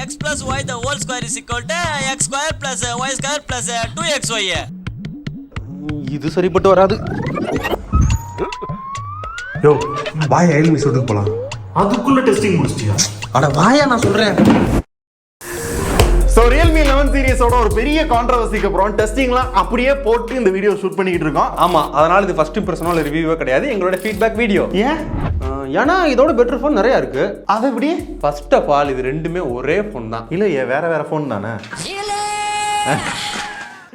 x plus y the whole square is equal to x square plus y square plus 2xy. இது சரிப்பட்டு வராது. யோ பாய் Realme சொல்லிட்டு போலாம். அதுக்குள்ள டெஸ்டிங் முடிச்சிட்டியா? அட வாயா நான் சொல்றேன். ஸோ ரியல்மி 11 சீரிஸோட ஒரு பெரிய கான்ட்ரவர்சிக்கு அப்புறம் டெஸ்டிங்லாம் அப்படியே போட்டு இந்த வீடியோ ஷூட் பண்ணிக்கிட்டு இருக்கோம். ஆமா, அதனால இது ஃபர்ஸ்ட் இம்ப்ரெஷனல் ரிவ்யூவே கிடையாது, எங்களோட ஃபீட்பேக் வீடியோ. ஏன்? ஏன்னா இதோட பெட்டர் ஃபோன் நிறைய இருக்கு. அது எப்படி? ஃபர்ஸ்ட் ஆஃப் ஆல் இது ரெண்டுமே ஒரே ஃபோன் தான். இல்லையே, வேற வேற ஃபோன் தானே.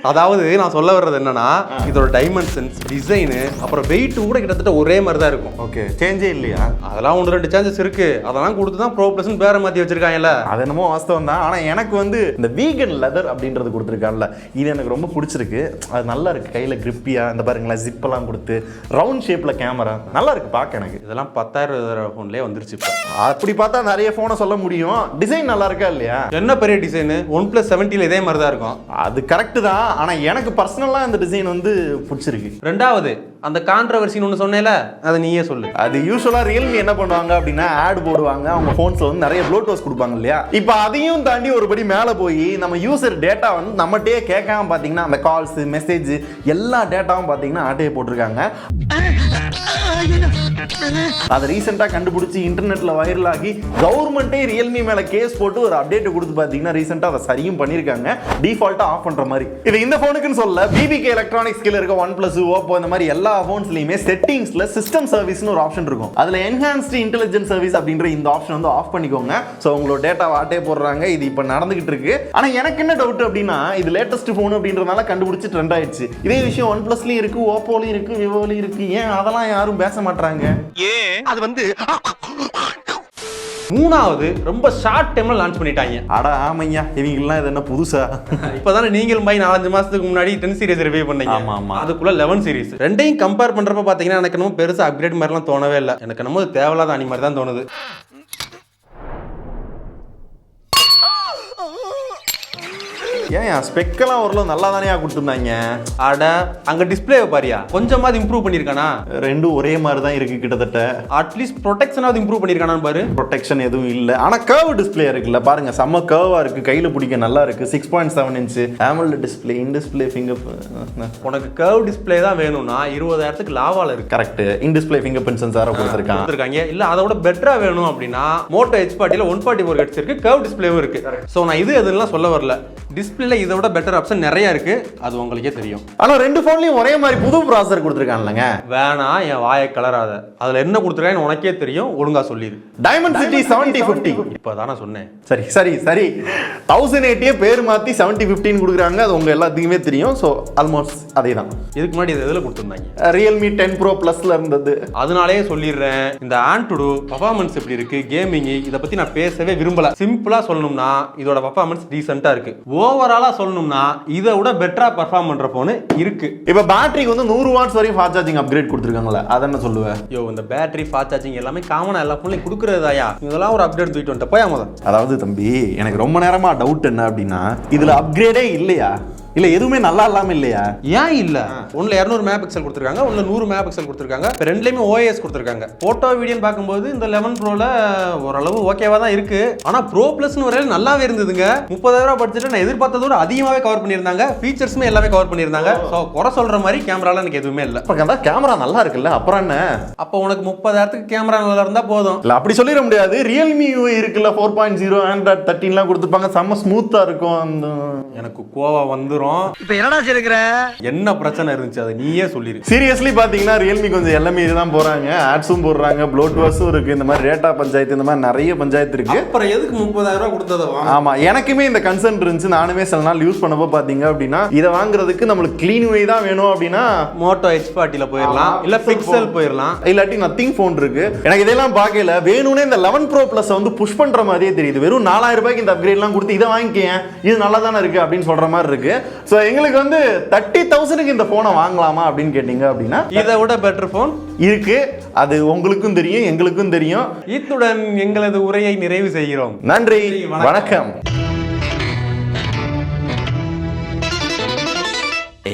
அதாவது நான் சொல்ல வர்றது என்னன்னா, இதோட டைமென்ஷன்ஸ், டிசைனு, அப்புறம் வெயிட் கூட கிட்டத்தட்ட ஒரே மாதிரி தான் இருக்கும். ஓகே, சேஞ்சே இல்லையா? அதெல்லாம் 1-2 சேஞ்சஸ் இருக்கு. அதெல்லாம் கொடுத்து தான் ப்ரோ பிளஸ் பேர மாத்தி வச்சிருக்காங்கல்ல. அது என்னமோ வாஸ்தவம் தான். ஆனால் எனக்கு வந்து இந்த வீகன் லெதர் அப்படின்றது கொடுத்துருக்காங்கல்ல, இது எனக்கு ரொம்ப பிடிச்சிருக்கு. அது நல்லா இருக்கு, கையில் கிரிப்பியா இந்த பாருங்களேன், ஜிப்பெல்லாம் கொடுத்து ரவுண்ட் ஷேப்ல கேமரா நல்லா இருக்கு பார்க்க. எனக்கு இதெல்லாம் 10,000 ஃபோன்லேயே வந்துருச்சு. இப்போ அப்படி பார்த்தா நிறைய ஃபோனை சொல்ல முடியும். டிசைன் நல்லா இருக்கா இல்லையா? என்ன பெரிய டிசைனு, OnePlus 70 இதே மாதிரி தான் இருக்கும். அது கரெக்ட் தான். ஆனா எனக்கு பர்சனலா இந்த டிசைன் வந்து பிடிச்சிருக்கு. ரெண்டாவது அந்த கான்ட்ரவர்சின்னு ஒன்று சொன்னேல, அதை நீயே சொல்லு. அது யூஸ்வலா ரியல்மி என்ன பண்ணுவாங்க அப்படின்னா, ஆட் போடுவாங்க, அவங்க போன்ஸ்ல வந்து நிறைய ப்ளூடூத் கொடுப்பாங்க இல்லையா. இப்போ அதையும் தாண்டி ஒருபடி மேலே போய் நம்ம யூசர் டேட்டா வந்து நம்மகிட்டயே கேட்காம பாத்தீங்கன்னா, அந்த கால்ஸ், மெசேஜ் எல்லா டேட்டாவும் பாத்தீங்கன்னா ஆட்டையை போட்டிருக்காங்க. அதை ரீசெண்டா கண்டுபிடிச்சி இன்டர்நெட்ல வைரல் ஆகி கவர்மெண்டே ரியல்மி மேல கேஸ் போட்டு ஒரு அப்டேட் கொடுத்து பாத்தீங்கன்னா ரீசெண்டா அதை சரியும் பண்ணிருக்காங்க, டிஃபால்ட்டா ஆஃப் பண்ற மாதிரி. இது இந்த போனுக்குன்னு சொல்ல, பிபிகே எலக்ட்ரானிக்ஸ் கீழ இருக்க OnePlus, Oppo இந்த மாதிரி எல்லா போன்ஸ்லயுமே செட்டிங்ஸ்ல சிஸ்டம் சர்வீஸ்னு ஒரு ஆப்ஷன் இருக்கும். அதுல என்ஹான்ஸ்டு இன்டெலிஜென்ஸ் சர்வீஸ் அப்படின்ற இந்த ஆப்ஷன் வந்து ஆஃப் பண்ணிக்கோங்க. சோ உங்களோட டேட்டா ஆட்டே போடுறாங்க. இது இப்ப நடந்துகிட்டு இருக்கு. ஆனா எனக்கு என்ன டவுட் அப்படின்னா, இது லேட்டஸ்ட் போன் அப்படின்றதுனால கண்டுபிடிச்சு ட்ரெண்ட் ஆயிடுச்சு. இதே விஷயம் OnePlusலயும் இருக்கு, Oppoலயும் இருக்கு, Vivoலயும் இருக்கு. ஏன் அதெல்லாம் யாரும் பேச மாட்டாங்க? அது வந்து மூணாவது ரொம்ப ஷார்ட் டைம்ல லான்ச் பண்ணிட்டாங்க. அட ஆமையா, இவங்கெல்லாம் இது என்ன புதுசா? இப்பதானே நீங்கள் 4-5 மாசத்துக்கு முன்னாடி 10 சீரிஸ் ரிவ்யூ பண்ணீங்க. ஆமா ஆமா. அதுக்குள்ள 11 சீரிஸ் ரெண்டையும் கம்பேர் பண்றப்ப பாத்தீங்கன்னா எனக்கு என்னமோ பெருசா அப்கிரேட் மாதிரிலாம் தோணவே இல்லை. எனக்கு என்னமோ தேவையில்லாத அணி மாதிரி தான் தோணுது. ஏன் ஸ்பெக்கெல்லாம் ஓரளவு நல்லா தானே கொடுத்துருந்தாங்க. அட அங்க டிஸ்பிளே பாரியா, கொஞ்சமாவது இம்ப்ரூவ் பண்ணிருக்கானா? ரெண்டும் ஒரே மாதிரி தான் இருக்கு கிட்டத்தட்ட. அட்லீஸ்ட் ப்ரொடெக்ஷனாவது இம்ப்ரூவ் பண்ணிருக்கானான்னு பாரு. ப்ரொடெக்ஷன் எதுவும் இல்ல. ஆனா கர்வ் டிஸ்பிளே இருக்குல்ல, பாருங்க செம்ம கர்வா இருக்கு, கையில பிடிக்க நல்லா இருக்கு. 6.7 inch AMOLED display, in display finger. உனக்கு கர்வ் டிஸ்பிளே தான் வேணும்னா 20,000க்கு லாவால இருக்கு. Correct. In display finger print சென்சார கொடுத்திருக்காங்க. இல்ல அதோட பெட்டரா வேணும் அப்படின்னா Moto H40ல 144 Hz இருக்கு, கர்வ் டிஸ்பிளேவும் இருக்கு. சோ நான் இது எதுலாம் சொல்ல வரல. டிஸ்பிளேல இதோட பெட்டர் ஆப்ஷன் நிறைய இருக்கு, அது உங்களுக்கே தெரியும். ஆனா ரெண்டு போன்லயும் ஒரே மாதிரி புது ப்ராசஸர் கொடுத்திருக்காங்கலங்க. வேணா என் வாயை கலராத. அதுல என்ன கொடுத்திருக்கான்னு உனக்கே தெரியும், ஒழுங்கா சொல்லிரு. Dimensity 7050. இப்பதானே சொன்னேன். சரி சரி சரி, 1080 பேர் மாத்தி 7050 கொடுக்குறாங்க. அது உங்க எல்லாத்துக்குமே தெரியும். சோ ஆல்மோஸ்ட் அதே தான். இதுக்கு முன்னாடி இது எதுல கொடுத்திருந்தாங்க? Realme 10 Pro Plusல இருந்தது. அதனாலேயே சொல்லிடுறேன், இந்த Antutu பர்ஃபார்மன்ஸ் எப்படி இருக்கு, கேமிங், இத பத்தி நான் பேசவே விரும்பல. சிம்பிளா சொல்லணும்னா இதோட பர்ஃபார்மன்ஸ் டீசென்ட்டா இருக்கு. ஓவராலா சொல்லணும்னா இதை விட பெட்டரா பெர்ஃபார்ம் பண்ற போன் இருக்கு. இப்ப பேட்டரிக்கு வந்து 100 வாட்ஸ் வரையும் ஃபாஸ்ட் சார்ஜிங் அப்கிரேட் கொடுத்திருக்காங்கல, அத என்ன சொல்லுவேன்? யோ, இந்த பேட்டரி ஃபாஸ்ட் சார்ஜிங் எல்லாமே காமனா எல்லா போன்லயும் கொடுக்கறதாயா? இதெல்லாம் ஒரு அப்டேட் தூக்கிட்டு வந்துட்ட போயா முத. அதாவது தம்பி, எனக்கு ரொம்ப நேரமா டவுட் என்ன அப்படின்னா, இதுல அப்கிரேடே இல்லையா? இல்ல எதுவுமே நல்லா இல்லாம இல்லையா? ஏன் இல்ல? ஒண்ணுல 200 மெகா பிக்சல் கொடுத்திருக்காங்க, ஒண்ணுல 100 மெகா பிக்சல் கொடுத்திருக்காங்க. ரெண்டுலயுமே OIS கொடுத்திருக்காங்க. போட்டோ வீடியோன்னு பார்க்கும்போது இந்த 11 ப்ரோல ஓரளவு ஓகேவா தான் இருக்கு. ஆனா ப்ரோ பிளஸ்னு வரையில நல்லாவே இருந்ததுங்க. 30,000 பட்ஜெட் நான் எதிர்பார்த்ததோட அதிகமாவே கவர் பண்ணியிருந்தாங்க. ஃபீச்சர்ஸுமே எல்லாமே கவர் பண்ணியிருந்தாங்க. ஸோ குறை சொல்ற மாதிரி கேமரால எனக்கு எதுவுமே இல்லை. அதான் கேமரா நல்லா இருக்குல்ல, அப்புறம் என்ன? அப்போ உனக்கு 30,000க்கு கேமரா நல்லா இருந்தா போதும். இல்ல அப்படி சொல்லிட முடியாது. Realme UI இருக்குல்ல, 4.0 Android 13 கொடுத்துருப்பாங்க, செம்ம ஸ்மூத்தா இருக்கும். எனக்கு கோவம் வந்துரும். இப்போ என்னடா செய்யற? என்ன பிரச்சனை இருந்துச்சு அதை நீயே சொல்லிரு. சீரியஸ்லி பாத்தீங்கன்னா Realme கொஞ்சம் எல்லாமே இதுதான் போறாங்க. ஆட்ஸும் போடுறாங்க, ப்ளோட்வர்ஸும் இருக்கு, இந்த மாதிரி டேட்டா பஞ்சாயத்து, இந்த மாதிரி நிறைய பஞ்சாயத்து இருக்கு. அப்புறம் எதுக்கு 30,000 கொடுத்தத? ஆமா, எனக்குமே இந்த கன்சர்ன் இருந்துச்சு. நானுமே சில நாள் யூஸ் பண்ணப்போ பாத்தீங்க அப்படின்னா, இதை வாங்குறதுக்கு நம்மளுக்கு க்ளீன் வே தான் வேணும் அப்படின்னா Moto H40ல போயிடலாம், இல்ல பிக்சல் போயிடலாம், இல்லாட்டி நத்திங் போன் இருக்கு. எனக்கு இதெல்லாம் பார்க்கல, வேணும்னே இந்த 11 Pro Plus வந்து புஷ் பண்ற மாதிரியே தெரியுது. வெறும் 4,000 ரூபாய்க்கு இந்த அப்கிரேட் எல்லாம் கொடுத்து இதை வாங்கிக்கேன், இது நல்லா தானே இருக்கு அப்படின்னு சொல்ற மாதிரி இருக்கு. சோ எங்களுக்கு வந்து 30,000க்கு இந்த போனை வாங்கலாமா அப்படின்னு கேட்டீங்க அப்படின்னா, இதை விட பெட்டர் போன் இருக்கு. அது உங்களுக்கும் தெரியும், எங்களுக்கும் தெரியும். இத்துடன் எங்களது உரையை நிறைவு செய்கிறோம். நன்றி, வணக்கம்.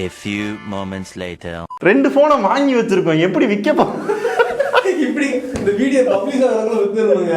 A few moments later. ரெண்டு போனை வாங்கி வச்சிருக்கோம், எப்படி விற்கப்பா? இப்படி இந்த வீடியோ பப்ளிஷ் ஆகிறவங்களும் வித்துருவாங்க.